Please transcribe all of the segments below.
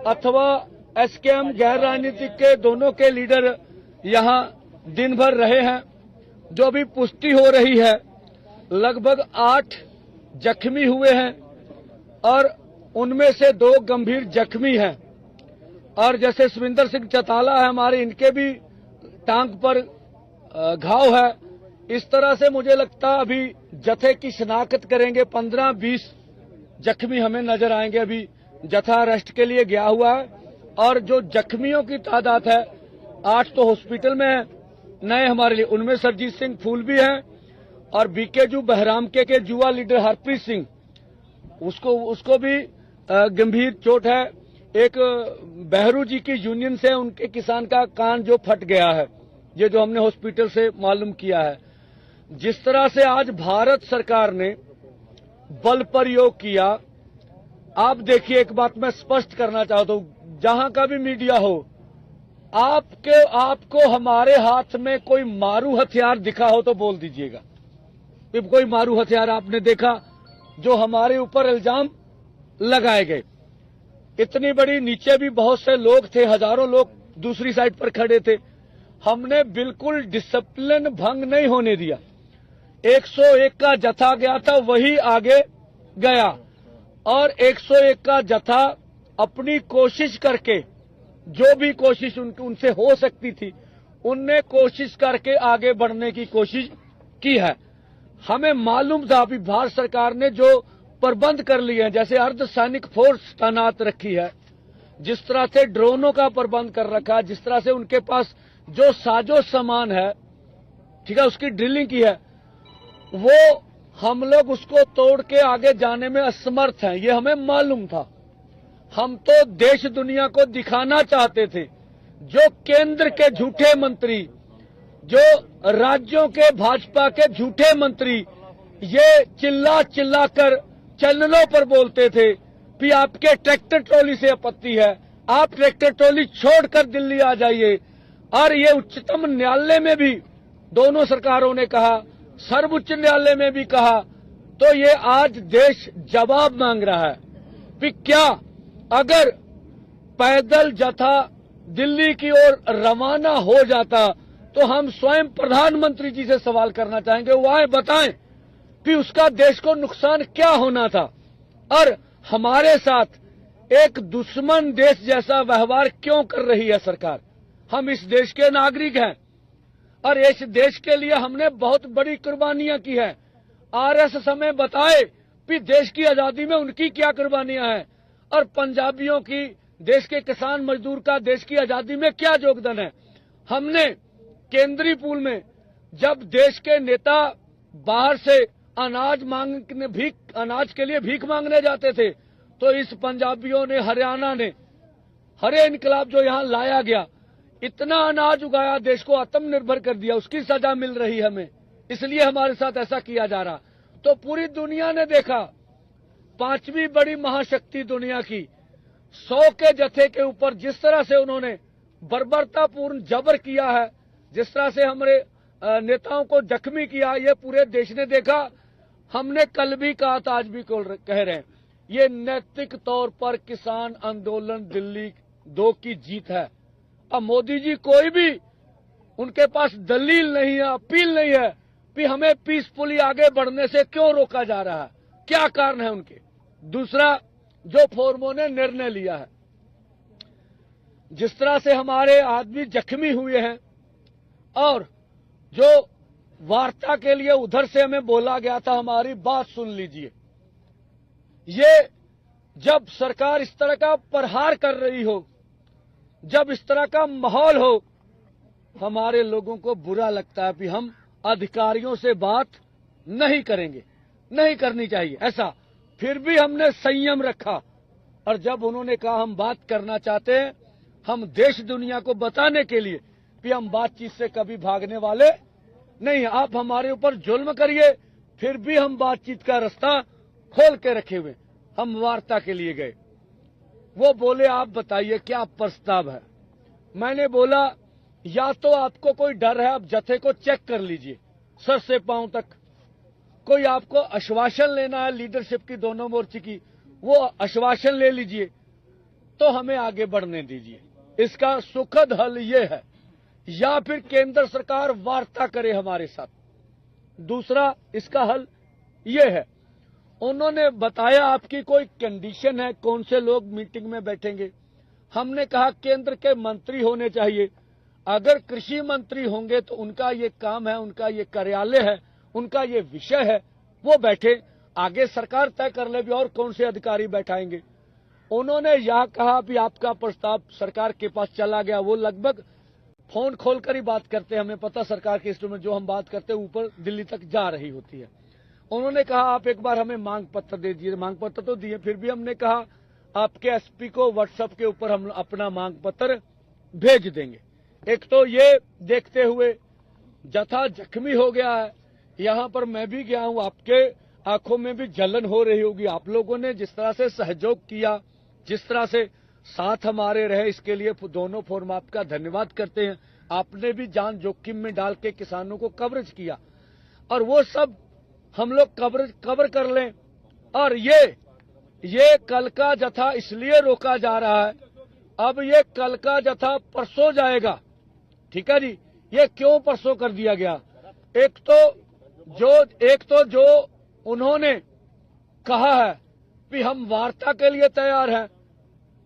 अथवा एसकेएम गैर राजनीतिक के दोनों के लीडर यहां दिन भर रहे हैं। जो अभी पुष्टि हो रही है, लगभग 8 जख्मी हुए हैं और उनमें से 2 गंभीर जख्मी हैं। और जैसे सुविंदर सिंह चौटाला है हमारे, इनके भी टांग पर घाव है। इस तरह से मुझे लगता है अभी जत्थे की शिनाख्त करेंगे, 15-20 जख्मी हमें नजर आएंगे। अभी जत्था अरेस्ट के लिए गया हुआ है और जो जख्मियों की तादाद है 8 तो हॉस्पिटल में है नए हमारे लिए, उनमें सरजीत सिंह फूल भी हैं और बीकेजू बहराम के जुआ लीडर हरप्रीत सिंह, उसको भी गंभीर चोट है। एक बहरू जी की यूनियन से उनके किसान का कान जो फट गया है, ये जो हमने हॉस्पिटल से मालूम किया है। जिस तरह से आज भारत सरकार ने बल प्रयोग किया, आप देखिए, एक बात मैं स्पष्ट करना चाहता हूं, जहां का भी मीडिया हो, आपको हमारे हाथ में कोई मारू हथियार दिखा हो तो बोल दीजिएगा। कोई मारू हथियार आपने देखा जो हमारे ऊपर इल्जाम लगाए गए। इतनी बड़ी, नीचे भी बहुत से लोग थे, हजारों लोग दूसरी साइड पर खड़े थे। हमने बिल्कुल डिसिप्लिन भंग नहीं होने दिया। 101 का जत्था गया था, वही आगे गया और 101 का जत्था अपनी कोशिश करके, जो भी कोशिश उनसे हो सकती थी, उनने कोशिश करके आगे बढ़ने की कोशिश की है। हमें मालूम था अभी भारत सरकार ने जो प्रबंध कर लिए हैं, जैसे अर्धसैनिक फोर्स तैनात रखी है, जिस तरह से ड्रोनों का प्रबंध कर रखा है, जिस तरह से उनके पास जो साजो सामान है, ठीक है, उसकी ड्रिलिंग की है, वो हम लोग उसको तोड़ के आगे जाने में असमर्थ हैं, ये हमें मालूम था। हम तो देश दुनिया को दिखाना चाहते थे। जो केंद्र के झूठे मंत्री, जो राज्यों के भाजपा के झूठे मंत्री ये चिल्ला चिल्ला कर चैनलों पर बोलते थे कि आपके ट्रैक्टर ट्रॉली से आपत्ति है, आप ट्रैक्टर ट्रॉली छोड़कर दिल्ली आ जाइए। और ये उच्चतम न्यायालय में भी दोनों सरकारों ने कहा, सर्वोच्च न्यायालय में भी कहा। तो ये आज देश जवाब मांग रहा है कि क्या अगर पैदल जत्था दिल्ली की ओर रवाना हो जाता तो हम स्वयं प्रधानमंत्री जी से सवाल करना चाहेंगे, वो आए बताएं कि उसका देश को नुकसान क्या होना था। और हमारे साथ एक दुश्मन देश जैसा व्यवहार क्यों कर रही है सरकार। हम इस देश के नागरिक हैं और इस देश के लिए हमने बहुत बड़ी कुर्बानियां की है। आरएस हमें बताए कि देश की आजादी में उनकी क्या कुर्बानियां हैं और पंजाबियों की, देश के किसान मजदूर का देश की आजादी में क्या योगदान है। हमने केंद्रीय पूल में जब देश के नेता बाहर से अनाज के लिए भीख मांगने जाते थे, तो इस पंजाबियों ने, हरियाणा ने, हरे इनकलाब जो यहां लाया गया, इतना अनाज उगाया, देश को आत्मनिर्भर कर दिया, उसकी सजा मिल रही हमें, इसलिए हमारे साथ ऐसा किया जा रहा। तो पूरी दुनिया ने देखा, 5वीं बड़ी महाशक्ति दुनिया की 100 के जत्थे के ऊपर जिस तरह से उन्होंने बर्बरतापूर्ण जबर किया है, जिस तरह से हमारे नेताओं को जख्मी किया, ये पूरे देश ने देखा। हमने कल भी कहा था, आज भी कह रहे हैं, ये नैतिक तौर पर किसान आंदोलन दिल्ली 2 की जीत है। अब मोदी जी कोई भी, उनके पास दलील नहीं है, अपील नहीं है कि हमें पीसफुली आगे बढ़ने से क्यों रोका जा रहा है, क्या कारण है उनके। दूसरा, जो फोरमों ने निर्णय लिया है, जिस तरह से हमारे आदमी जख्मी हुए हैं और जो वार्ता के लिए उधर से हमें बोला गया था, हमारी बात सुन लीजिए। ये जब सरकार इस तरह का प्रहार कर रही हो, जब इस तरह का माहौल हो, हमारे लोगों को बुरा लगता है कि हम अधिकारियों से बात नहीं करेंगे, नहीं करनी चाहिए ऐसा। फिर भी हमने संयम रखा और जब उन्होंने कहा हम बात करना चाहते हैं, हम देश दुनिया को बताने के लिए कि हम बातचीत से कभी भागने वाले नहीं, आप हमारे ऊपर जुल्म करिए, फिर भी हम बातचीत का रास्ता खोल के रखे हुए। हम वार्ता के लिए गए, वो बोले आप बताइए क्या प्रस्ताव है। मैंने बोला या तो आपको कोई डर है, आप जत्थे को चेक कर लीजिए सर से पांव तक, कोई आपको आश्वासन लेना है लीडरशिप की दोनों मोर्चे की, वो आश्वासन ले लीजिए। तो हमें आगे बढ़ने दीजिए। इसका सुखद हल ये है, या फिर केंद्र सरकार वार्ता करे हमारे साथ। दूसरा इसका हल ये है, उन्होंने बताया आपकी कोई कंडीशन है, कौन से लोग मीटिंग में बैठेंगे। हमने कहा केंद्र के मंत्री होने चाहिए। अगर कृषि मंत्री होंगे तो उनका ये काम है, उनका ये कार्यालय है, उनका ये विषय है, वो बैठे। आगे सरकार तय कर ले भी और कौन से अधिकारी बैठाएंगे। उन्होंने यह कहा भी आपका प्रस्ताव सरकार के पास चला गया। वो लगभग फोन खोलकर ही बात करते हैं, हमें पता सरकार के इंस्ट्रूमेंट जो हम बात करते हैं ऊपर दिल्ली तक जा रही होती है। उन्होंने कहा आप एक बार हमें मांग पत्र दे दीजिए। मांग पत्र तो दिए, फिर भी हमने कहा आपके एसपी को व्हाट्सएप के ऊपर हम अपना मांग पत्र भेज देंगे। एक तो ये देखते हुए जथा जख्मी हो गया है, यहां पर मैं भी गया हूं, आपके आंखों में भी जलन हो रही होगी। आप लोगों ने जिस तरह से सहयोग किया, जिस तरह से साथ हमारे रहे, इसके लिए दोनों फोरम आपका धन्यवाद करते हैं। आपने भी जान जोखिम में डाल के किसानों को कवरेज किया, और वो सब हम लोग कवर कर लें। और ये कल का जथा इसलिए रोका जा रहा है, अब ये कल का जथा परसों जाएगा, ठीक है जी। ये क्यों परसों कर दिया गया? एक तो जो उन्होंने कहा है कि हम वार्ता के लिए तैयार हैं,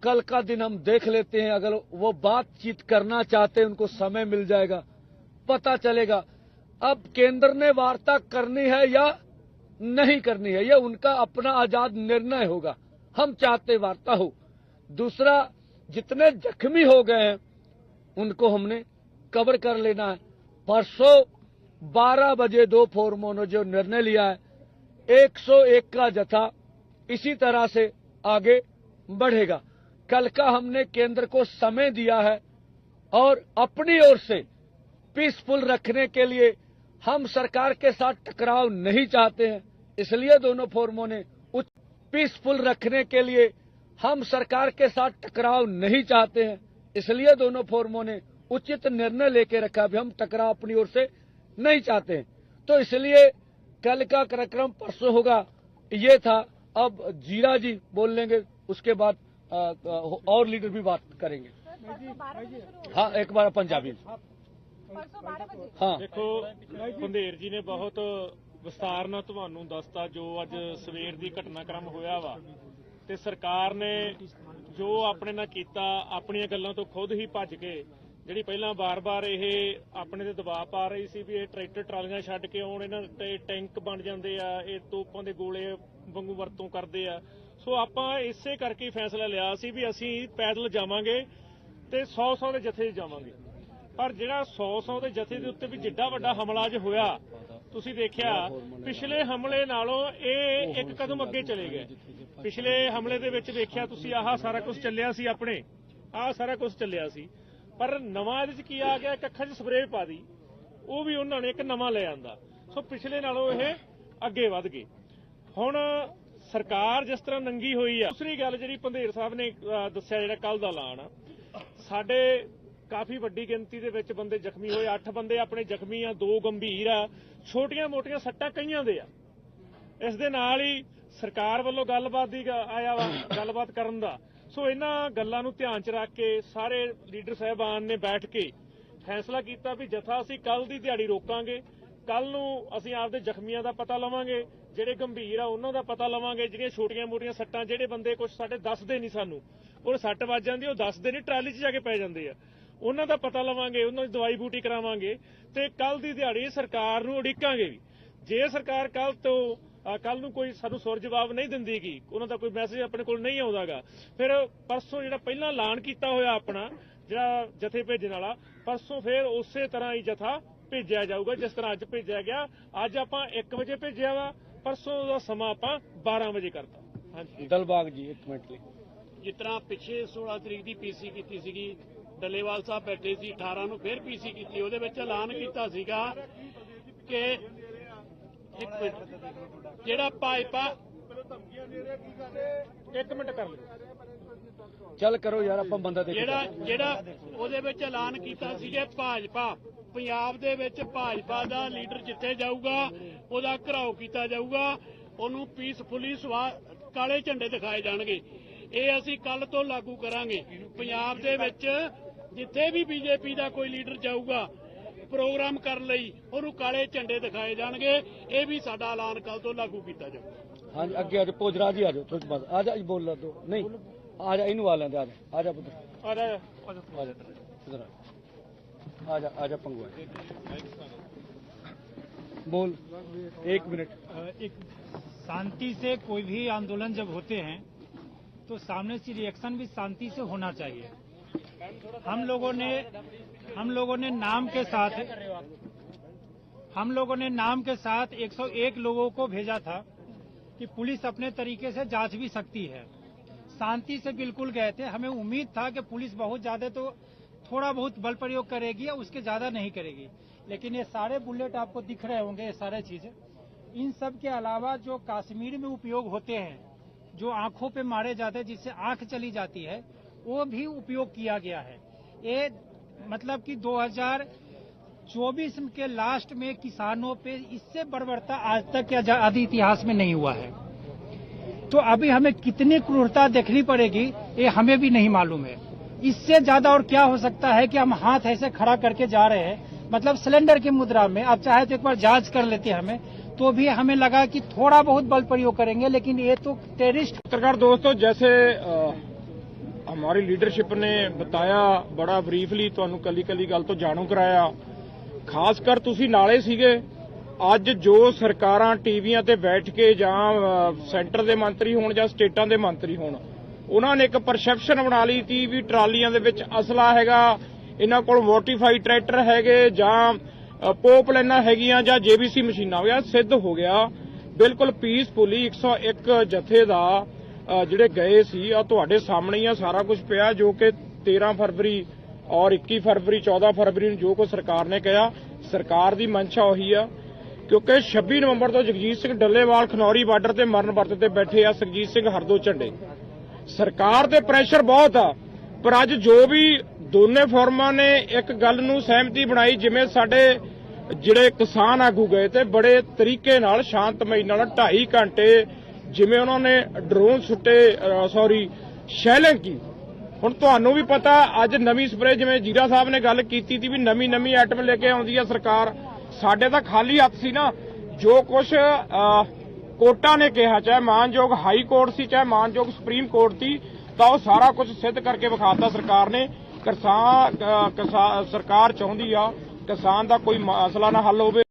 कल का दिन हम देख लेते हैं। अगर वो बातचीत करना चाहते हैं, उनको समय मिल जाएगा, पता चलेगा। अब केंद्र ने वार्ता करनी है या नहीं करनी है, ये उनका अपना आजाद निर्णय होगा। हम चाहते वार्ता हो। दूसरा, जितने जख्मी हो गए हैं उनको हमने कवर कर लेना है। परसों 12 बजे दो फोरमों ने जो निर्णय लिया है, 101 का जथा इसी तरह से आगे बढ़ेगा। कल का हमने केंद्र को समय दिया है, और अपनी ओर से पीसफुल रखने के लिए हम सरकार के साथ टकराव नहीं चाहते हैं, इसलिए दोनों फोरमों ने पीसफुल रखने के लिए हम सरकार के साथ टकराव नहीं चाहते हैं, इसलिए दोनों फोरमों ने उचित निर्णय लेके रखा भी हम टकराव अपनी ओर से नहीं चाहते हैं। तो इसलिए कल का कार्यक्रम परसों होगा, ये था। अब जीरा जी बोल लेंगे, उसके बाद और लीडर भी बात करेंगे। हाँ, एक बार पंजाबी। हाँ, देखो पंधेर जी ने बहुत विस्तार ਨਾਲ ਤੁਹਾਨੂੰ ਦੱਸਤਾ ਜੋ ਅੱਜ ਸਵੇਰ ਦੀ ਘਟਨਾਕ੍ਰਮ ਹੋਇਆ ਵਾ, ਤੇ ਸਰਕਾਰ ਨੇ ਜੋ ਆਪਣੇ ਨਾਲ ਕੀਤਾ, ਆਪਣੀਆਂ ਗੱਲਾਂ ਤੋਂ ਖੁਦ ਹੀ ਭੱਜ ਕੇ, ਜਿਹੜੀ ਪਹਿਲਾਂ ਬਾਰ-ਬਾਰ ਇਹ ਆਪਣੇ ਤੇ ਦਬਾਅ ਪਾ ਰਹੀ ਸੀ ਵੀ ਇਹ ਟਰੈਕਟਰ ਟਰਾਲੀਆਂ ਛੱਡ ਕੇ ਆਉਣ, ਇਹਨਾਂ ਤੇ ਟੈਂਕ ਬਣ ਜਾਂਦੇ ਆ, ਇਹ ਤੋਪਾਂ ਦੇ ਗੋਲੇ ਵਾਂਗੂ ਵਰਤੋਂ ਕਰਦੇ ਆ। ਸੋ ਆਪਾਂ ਇਸੇ ਕਰਕੇ ਫੈਸਲਾ ਲਿਆ ਸੀ ਵੀ ਅਸੀਂ ਪੈਦਲ ਜਾਵਾਂਗੇ ਤੇ 100-100 ਦੇ ਜਥੇ ਜਾਵਾਂਗੇ। ਪਰ ਜਿਹੜਾ 100-100 ਦੇ ਜਥੇ ਦੇ ਉੱਤੇ ਵੀ ਜਿੱਡਾ ਵੱਡਾ ਹਮਲਾ ਅੱਜ ਹੋਇਆ, ਤੁਸੀਂ ਦੇਖਿਆ ਪਿਛਲੇ ਹਮਲੇ ਨਾਲੋਂ ਇਹ ਇੱਕ ਕਦਮ ਅੱਗੇ ਚਲੇ ਗਏ। ਪਿਛਲੇ ਹਮਲੇ ਦੇ ਵਿੱਚ ਦੇਖਿਆ ਤੁਸੀਂ, ਆਹ ਸਾਰਾ ਕੁਝ ਚੱਲਿਆ ਸੀ, ਆਪਣੇ ਆਹ ਸਾਰਾ ਕੁਝ ਚੱਲਿਆ ਸੀ, ਪਰ ਨਵਾਂ ਇਹਦੇ 'ਚ ਕੀ ਆ ਗਿਆ, ਇੱਕ ਅੱਖਾਂ 'ਚ ਸਪਰੇਅ ਪਾ ਦੀ, ਉਹ ਵੀ ਉਹਨਾਂ ਨੇ ਇੱਕ ਨਵਾਂ ਲੈ ਆਂਦਾ। ਸੋ ਪਿਛਲੇ ਨਾਲੋਂ ਇਹ ਅੱਗੇ ਵੱਧ ਗਏ। ਹੁਣ ਸਰਕਾਰ ਜਿਸ ਤਰ੍ਹਾਂ ਨੰਗੀ ਹੋਈ ਆ। ਦੂਸਰੀ ਗੱਲ ਜਿਹੜੀ ਪੰਧੇਰ ਸਾਹਿਬ ਨੇ ਦੱਸਿਆ, ਜਿਹੜਾ ਕੱਲ ਦਾ ਐਲਾਨ ਆ, ਸਾਡੇ ਕਾਫੀ ਵੱਡੀ ਗਿਣਤੀ ਦੇ ਵਿੱਚ ਬੰਦੇ ਜ਼ਖਮੀ ਹੋਏ। 8 ਬੰਦੇ ਆਪਣੇ ਜ਼ਖਮੀ ਆ, 2 ਗੰਭੀਰ ਆ, ਛੋਟੀਆਂ-ਮੋਟੀਆਂ ਸੱਟਾਂ ਕਈਆਂ ਦੇ ਆ। ਇਸ ਦੇ ਨਾਲ ਹੀ ਸਰਕਾਰ ਵੱਲੋਂ ਗੱਲਬਾਤ ਦੀ ਆਇਆ ਵਾ, ਗੱਲਬਾਤ ਕਰਨ ਦਾ। ਸੋ ਇਹਨਾਂ ਗੱਲਾਂ ਨੂੰ ਧਿਆਨ 'ਚ ਰੱਖ ਕੇ ਸਾਰੇ ਲੀਡਰ ਸਾਹਿਬਾਨ ਨੇ ਬੈਠ ਕੇ ਫੈਸਲਾ ਕੀਤਾ ਵੀ ਜਥਾ ਅਸੀਂ ਕੱਲ ਦੀ ਦਿਹਾੜੀ ਰੋਕਾਂਗੇ। ਕੱਲ ਨੂੰ ਅਸੀਂ ਆਪਦੇ ਜ਼ਖਮੀਆਂ ਦਾ ਪਤਾ ਲਵਾਂਗੇ, ਜਿਹੜੇ ਗੰਭੀਰ ਆ ਉਹਨਾਂ ਦਾ ਪਤਾ ਲਵਾਂਗੇ, ਜਿਹੜੀਆਂ ਛੋਟੀਆਂ-ਮੋਟੀਆਂ ਸੱਟਾਂ, ਜਿਹੜੇ ਬੰਦੇ ਕੁਝ ਸਾਡੇ ਦੱਸਦੇ ਨਹੀਂ, ਸਾਨੂੰ ਉਹ ਸੱਟ ਵੱਜ ਜਾਂਦੀ, ਉਹ ਦੱਸਦੇ ਨਹੀਂ, ਟਰਾਲੀ 'ਚ ਜਾ ਕੇ ਪੈ ਜਾਂਦੇ ਆ, ਉਹਨਾਂ ਦਾ ਪਤਾ ਲਵਾਂਗੇ, ਉਹਨਾਂ ਦੀ ਦਵਾਈ ਬੂਟੀ ਕਰਾਵਾਂਗੇ, ਤੇ ਕੱਲ ਦੀ ਦਿਹਾੜੀ ਸਰਕਾਰ ਨੂੰ ਉਡੀਕਾਂਗੇ ਵੀ। ਜੇ ਸਰਕਾਰ ਕੱਲ ਨੂੰ ਕੋਈ ਸਾਨੂੰ ਸੁਰ ਜਵਾਬ ਨਹੀਂ ਦਿੰਦੀਗੀ, ਉਹਨਾਂ ਦਾ ਕੋਈ ਮੈਸੇਜ ਆਪਣੇ ਕੋਲ ਨਹੀਂ ਆਉਂਦਾਗਾ, ਫਿਰ ਪਰਸੋਂ ਜਿਹੜਾ ਪਹਿਲਾਂ ਐਲਾਨ ਕੀਤਾ ਹੋਇਆ ਆਪਣਾ ਜਿਹੜਾ ਜਥੇ ਭੇਜਣ ਵਾਲਾ, ਪਰਸੋਂ ਫਿਰ ਉਸੇ ਤਰ੍ਹਾਂ ਹੀ ਜਥਾ ਭੇਜਿਆ ਜਾਊਗਾ ਜਿਸ ਤਰ੍ਹਾਂ ਅੱਜ ਭੇਜਿਆ ਗਿਆ। ਅੱਜ ਆਪਾਂ 1 ਵਜੇ ਭੇਜਿਆ ਵਾ, ਪਰਸੋਂ ਦਾ ਸਮਾਂ ਆਪਾਂ 12 ਵਜੇ ਕਰਤਾ। ਹਾਂਜੀ ਦਿਲਬਾਗ ਜੀ 1 ਮਿੰਟ ਲਈ। ਜਿਸ ਤਰ੍ਹਾਂ ਪਿੱਛੇ 16 ਤਰੀਕ ਦੀ ਪੀਸੀ ਕੀਤੀ ਸੀਗੀ, ਡੱਲੇਵਾਲ ਸਾਹਿਬ ਬੈਠੇ ਸੀ, 18 ਨੂੰ ਫਿਰ ਪੀਸੀ ਕੀਤੀ, ਉਹਦੇ ਵਿੱਚ ਐਲਾਨ ਕੀਤਾ ਸੀਗਾ ਕਿ ਜਿਹੜਾ ਭਾਜਪਾ 1 ਮਿੰਟ ਕਰ ਲਓ, ਚੱਲ ਕਰੋ ਯਾਰ, ਆਪਾਂ ਬੰਦਾ ਦੇਖ। ਜਿਹੜਾ ਉਹਦੇ ਵਿੱਚ ਐਲਾਨ ਕੀਤਾ ਸੀ ਕਿ ਭਾਜਪਾ ਪੰਜਾਬ ਦੇ ਵਿੱਚ ਭਾਜਪਾ ਦਾ ਲੀਡਰ ਜਿੱਥੇ ਜਾਊਗਾ ਉਹਦਾ ਘਿਰਾਓ ਕੀਤਾ ਜਾਊਗਾ, ਉਹਨੂੰ ਪੀਸਫੁਲੀ ਕਾਲੇ ਝੰਡੇ ਦਿਖਾਏ ਜਾਣਗੇ। ਇਹ ਅਸੀਂ ਕੱਲ ਤੋਂ ਲਾਗੂ ਕਰਾਂਗੇ। ਪੰਜਾਬ ਦੇ ਵਿੱਚ ਜਿੱਥੇ ਵੀ ਬੀਜੇਪੀ ਦਾ ਕੋਈ ਲੀਡਰ ਜਾਊਗਾ ਪ੍ਰੋਗਰਾਮ ਕਰਨ ਲਈ ਉਹਨੂੰ ਕਾਲੇ ਝੰਡੇ ਦਿਖਾਏ ਜਾਣਗੇ। ਇਹ ਵੀ ਸਾਡਾ ਐਲਾਨ ਕੱਲ ਤੋਂ ਲਾਗੂ ਕੀਤਾ ਜਾਊਗਾ। हाँ जी अगे आज पोजरा जी आ जाओ थोड़ी बात आ जा बोल दो नहीं आ जा इनू आ लेंदे आ जा पुत्र आ जा पंगुआ बोल 1 मिनट। एक शांति से कोई भी आंदोलन जब होते हैं तो सामने से रिएक्शन भी शांति से होना चाहिए। हम लोगों ने नाम के साथ 101 लोगों को भेजा था कि पुलिस अपने तरीके से जांच भी सकती है। शांति से बिल्कुल गए थे। हमें उम्मीद था कि पुलिस बहुत ज्यादा तो थोड़ा बहुत बल प्रयोग करेगी, उसके ज्यादा नहीं करेगी। लेकिन ये सारे बुलेट आपको दिख रहे होंगे, ये सारे चीजें, इन सब के अलावा जो कश्मीर में उपयोग होते हैं, जो आंखों पे मारे जाते हैं, जिससे आंख चली जाती है, वो भी उपयोग किया गया है। ये मतलब कि 2024 के लास्ट में किसानों पे इससे बर्बरता आज तक के आजादी इतिहास में नहीं हुआ है। तो अभी हमें कितनी क्रूरता देखनी पड़ेगी ये हमें भी नहीं मालूम है। इससे ज्यादा और क्या हो सकता है कि हम हाथ ऐसे खड़ा करके जा रहे हैं, मतलब सिलेंडर की मुद्रा में। आप चाहे तो एक बार जांच कर लेते हमें, तो भी हमें लगा कि थोड़ा बहुत बल प्रयोग करेंगे, लेकिन ये तो टेररिस्ट। पत्रकार दोस्तों, जैसे हमारी लीडरशिप ने बताया, बड़ा ब्रीफली ਤੁਹਾਨੂੰ ਕੱਲੀ ਗੱਲ ਤੋਂ ਜਾਣੂ ਕਰਾਇਆ। ਖਾਸ ਕਰ ਤੁਸੀਂ ਨਾਲੇ ਸੀਗੇ। ਅੱਜ ਜੋ ਸਰਕਾਰਾਂ ਟੀਵੀਆਂ ਤੇ ਬੈਠ ਕੇ ਜਾਂ ਸੈਂਟਰ ਦੇ ਮੰਤਰੀ ਹੋਣ ਜਾਂ ਸਟੇਟਾਂ ਦੇ ਮੰਤਰੀ ਹੋਣ, ਉਹਨਾਂ ਨੇ ਇੱਕ ਪਰਸੈਪਸ਼ਨ ਬਣਾ ਲਈ ਸੀ ਵੀ ਟਰਾਲੀਆਂ ਦੇ ਵਿੱਚ ਅਸਲਾ ਹੈਗਾ, ਇਹਨਾਂ ਕੋਲ ਮੋਡੀਫਾਈਡ ਟਰੈਕਟਰ ਹੈਗੇ ਜਾਂ ਪੋਪ ਲਾਈਨਾਂ ਹੈਗੀਆਂ ਜਾਂ ਜੇਬੀਸੀ ਮਸ਼ੀਨਾਂ ਹੋਗੀਆਂ। ਸਿੱਧ ਹੋ ਗਿਆ ਬਿਲਕੁਲ ਪੀਸਫੁਲੀ 101 ਜਥੇ ਦਾ ਜਿਹੜੇ ਗਏ ਸੀ। ਆ ਤੁਹਾਡੇ ਸਾਹਮਣੇ ਹੀ ਆ ਸਾਰਾ ਕੁਝ ਪਿਆ, ਜੋ ਕਿ 13 ਫਰਵਰੀ ਔਰ 21 ਫਰਵਰੀ 14 ਫਰਵਰੀ ਨੂੰ ਜੋ ਕੁਝ ਸਰਕਾਰ ਨੇ ਕਿਹਾ, ਸਰਕਾਰ ਦੀ ਮਨਸ਼ਾ ਉਹੀ ਆ। ਕਿਉਂਕਿ 26 ਨਵੰਬਰ ਤੋਂ ਜਗਜੀਤ ਸਿੰਘ ਡੱਲੇਵਾਲ ਖਨੌਰੀ ਬਾਰਡਰ ਤੇ ਮਰਨ ਵਰਤ ਤੇ ਬੈਠੇ ਆ, ਸੁਖਜੀਤ ਸਿੰਘ ਹਰਦੋ ਝੰਡੇ। ਸਰਕਾਰ ਤੇ ਪ੍ਰੈਸ਼ਰ ਬਹੁਤ ਆ, ਪਰ ਅੱਜ ਜੋ ਵੀ ਦੋਨੇ ਫੋਰਮਾਂ ਨੇ ਇੱਕ ਗੱਲ ਨੂੰ ਸਹਿਮਤੀ ਬਣਾਈ, ਜਿਵੇਂ ਸਾਡੇ ਜਿਹੜੇ ਕਿਸਾਨ ਆਗੂ ਗਏ ਤੇ ਬੜੇ ਤਰੀਕੇ ਨਾਲ ਸ਼ਾਂਤਮਈ ਨਾਲ 2.5 ਘੰਟੇ ਜਿਵੇਂ ਉਹਨਾਂ ਨੇ ਡਰੋਨ ਸੁੱਟੇ, ਸ਼ੈਲਿੰਗ ਕੀ। ਹੁਣ ਤੁਹਾਨੂੰ ਵੀ ਪਤਾ ਅੱਜ ਨਵੀਂ ਸਪਰੇ, ਜਿਵੇਂ ਜੀਰਾ ਸਾਹਿਬ ਨੇ ਗੱਲ ਕੀਤੀ ਸੀ ਵੀ ਨਵੀਂ ਆਈਟਮ ਲੈ ਕੇ ਆਉਂਦੀ ਆ ਸਰਕਾਰ। ਸਾਡੇ ਤਾਂ ਖਾਲੀ ਹੱਥ ਸੀ ਨਾ। ਜੋ ਕੁਝ ਕੋਰਟਾਂ ਨੇ ਕਿਹਾ, ਚਾਹੇ ਮਾਨਯੋਗ ਹਾਈ ਕੋਰਟ ਸੀ ਚਾਹੇ ਮਾਨਯੋਗ ਸੁਪਰੀਮ ਕੋਰਟ ਸੀ, ਤਾਂ ਉਹ ਸਾਰਾ ਕੁਝ ਸਿੱਧ ਕਰਕੇ ਵਿਖਾਤਾ ਸਰਕਾਰ ਨੇ। ਸਰਕਾਰ ਚਾਹੁੰਦੀ ਆ ਕਿਸਾਨ ਦਾ ਕੋਈ ਮਸਲਾ ਨਾ ਹੱਲ ਹੋਵੇ।